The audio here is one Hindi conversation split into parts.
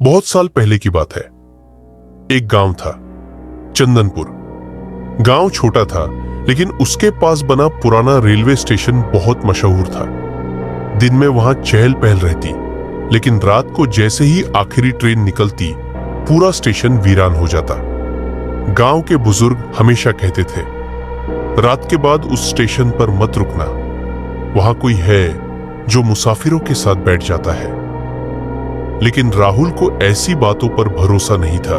बहुत साल पहले की बात है। एक गांव था, चंदनपुर। गांव छोटा था, लेकिन उसके पास बना पुराना रेलवे स्टेशन बहुत मशहूर था। दिन में वहां चहल पहल रहती, लेकिन रात को जैसे ही आखिरी ट्रेन निकलती, पूरा स्टेशन वीरान हो जाता। गांव के बुजुर्ग हमेशा कहते थे, रात के बाद उस स्टेशन पर मत रुकना, वहां कोई है जो मुसाफिरों के साथ बैठ जाता है। लेकिन राहुल को ऐसी बातों पर भरोसा नहीं था।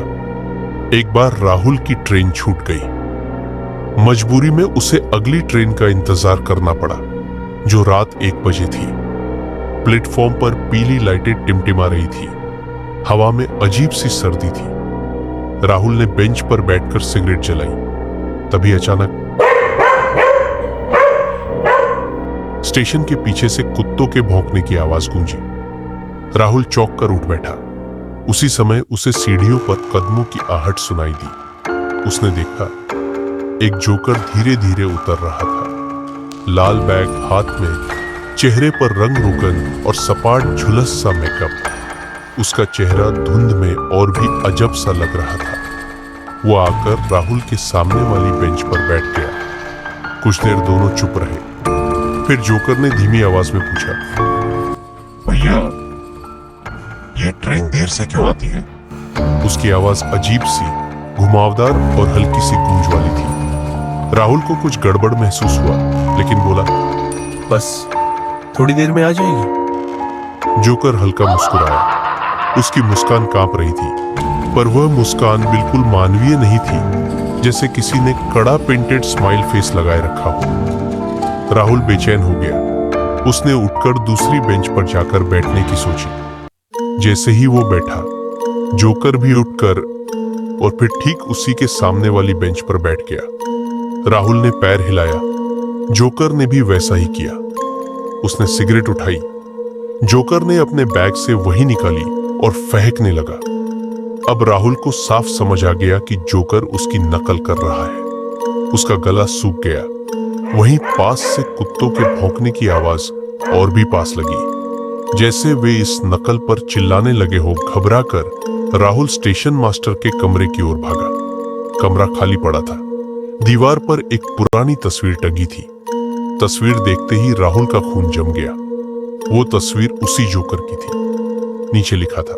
एक बार राहुल की ट्रेन छूट गई। मजबूरी में उसे अगली ट्रेन का इंतजार करना पड़ा, जो रात 1 बजे थी। प्लेटफॉर्म पर पीली लाइटें टिमटिमा रही थी। हवा में अजीब सी सर्दी थी। राहुल ने बेंच पर बैठकर सिगरेट जलाई। तभी अचानक स्टेशन के पीछे से कुत्तों के भौंकने की आवाज गूंजी। राहुल चौंक कर उठ बैठा। उसी समय उसे सीढ़ियों पर कदमों की आहट सुनाई दी। उसने देखा, एक जोकर धीरे धीरे उतर रहा था। लाल बैग हाथ में, चेहरे पर रंग रोगन और सपाट झुलस सा मेकअप। उसका चेहरा धुंध में और भी अजब सा लग रहा था। वो आकर राहुल के सामने वाली बेंच पर बैठ गया। कुछ देर दोनों चुप रहे। फिर जोकर ने धीमी आवाज में पूछा, भैया, ये ट्रेन देर से क्यों आती है? उसकी आवाज अजीब सी, घुमावदार और हल्की सी गूंज वाली थी। राहुल को कुछ गड़बड़ महसूस हुआ, लेकिन बोला, बस थोड़ी देर में आ जाएगी। जोकर हल्का मुस्कुराया। उसकी मुस्कान कांप रही थी, पर वह मुस्कान बिल्कुल मानवीय नहीं थी, जैसे किसी ने कड़ा पेंटेड स्माइल फेस लगाए रखा हो। राहुल बेचैन हो गया। उसने उठकर दूसरी बेंच पर जाकर बैठने की सोची। जैसे ही वो बैठा, जोकर भी उठकर और फिर ठीक उसी के सामने वाली बेंच पर बैठ गया। राहुल ने पैर हिलाया। जोकर ने भी वैसा ही किया। उसने सिगरेट उठाई। जोकर ने अपने बैग से वही निकाली और फेंकने लगा। अब राहुल को साफ समझ आ गया कि जोकर उसकी नकल कर रहा है। उसका गला सूख गया। वहीं पास से कुत्तों के भौंकने की आवाज और भी पास लगी। जैसे वे इस नकल पर चिल्लाने लगे हो, घबराकर राहुल स्टेशन मास्टर के कमरे की ओर भागा। कमरा खाली पड़ा था। दीवार पर एक पुरानी तस्वीर टंगी थी। तस्वीर देखते ही राहुल का खून जम गया। वो तस्वीर उसी जोकर की थी। नीचे लिखा था,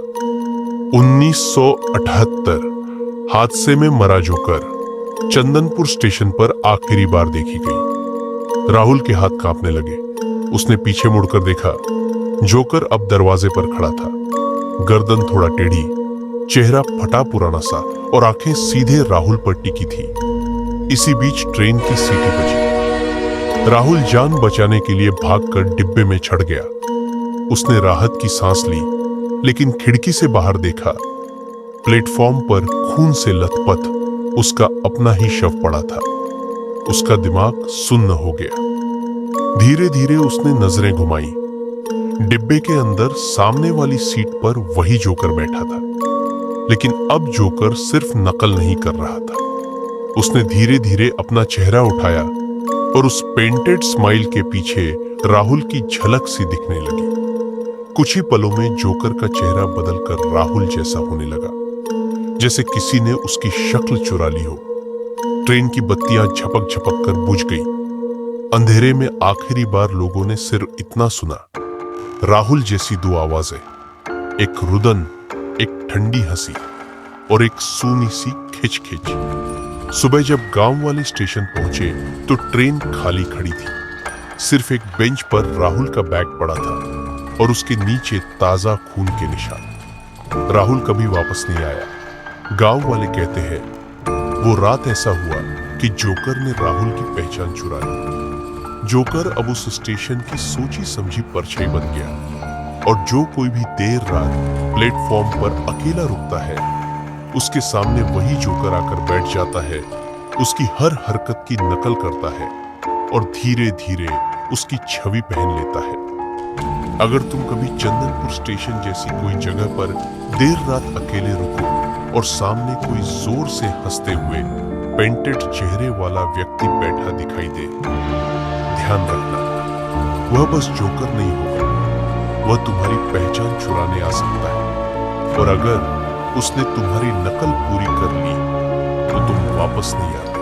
1978 हादसे में मरा जोकर, चंदनपुर स्टेशन पर आखिरी बार देखी गई। राहुल के हाथ कांपने लगे। उसने पीछे मुड़कर देखा। जोकर अब दरवाजे पर खड़ा था। गर्दन थोड़ा टेढ़ी, चेहरा फटा पुराना सा और आंखें सीधे राहुल पर टिकी थी। इसी बीच ट्रेन की सीटी बजी। राहुल जान बचाने के लिए भागकर डिब्बे में चढ़ गया। उसने राहत की सांस ली, लेकिन खिड़की से बाहर देखा। प्लेटफॉर्म पर खून से लथपथ उसका अपना ही शव पड़ा था। उसका दिमाग सुन्न हो गया। धीरे धीरे उसने नजरें घुमाई। डिब्बे के अंदर सामने वाली सीट पर वही जोकर बैठा था, लेकिन अब जोकर सिर्फ नकल नहीं कर रहा था। उसने धीरे धीरे अपना चेहरा उठाया और उस पेंटेड स्माइल के पीछे राहुल की झलक सी दिखने लगी। कुछ ही पलों में जोकर का चेहरा बदलकर राहुल जैसा होने लगा, जैसे किसी ने उसकी शक्ल चुरा ली हो। ट्रेन की बत्तियां झपक झपक कर बुझ गई। अंधेरे में आखिरी बार लोगों ने सिर्फ इतना सुना, राहुल जैसी 2 आवाजें, एक रुदन, एक ठंडी हंसी और एक सूनी सी खिच खिच। सुबह जब गांव वाले स्टेशन पहुंचे तो ट्रेन खाली खड़ी थी। सिर्फ एक बेंच पर राहुल का बैग पड़ा था और उसके नीचे ताजा खून के निशान। राहुल कभी वापस नहीं आया। गांव वाले कहते हैं, वो रात ऐसा हुआ कि जोकर ने राहुल की पहचान चुरा ली। जोकर अब उस स्टेशन की सोची समझी परछाई बन गया, और जो कोई भी देर रात प्लेटफॉर्म पर अकेला रुकता है, उसके सामने वही जोकर आकर बैठ जाता है, उसकी हर हरकत की नकल करता है और धीरे धीरे उसकी छवि पहन लेता है। अगर तुम कभी चंदनपुर स्टेशन जैसी कोई जगह पर देर रात अकेले रुको और सामने कोई जोर से हंसते हुए पेंटेड चेहरे वाला व्यक्ति बैठा दिखाई दे, ध्यान रखना, वह बस जोकर नहीं होगा, वह तुम्हारी पहचान चुराने आ सकता है। और अगर उसने तुम्हारी नकल पूरी कर ली तो तुम वापस नहीं आते।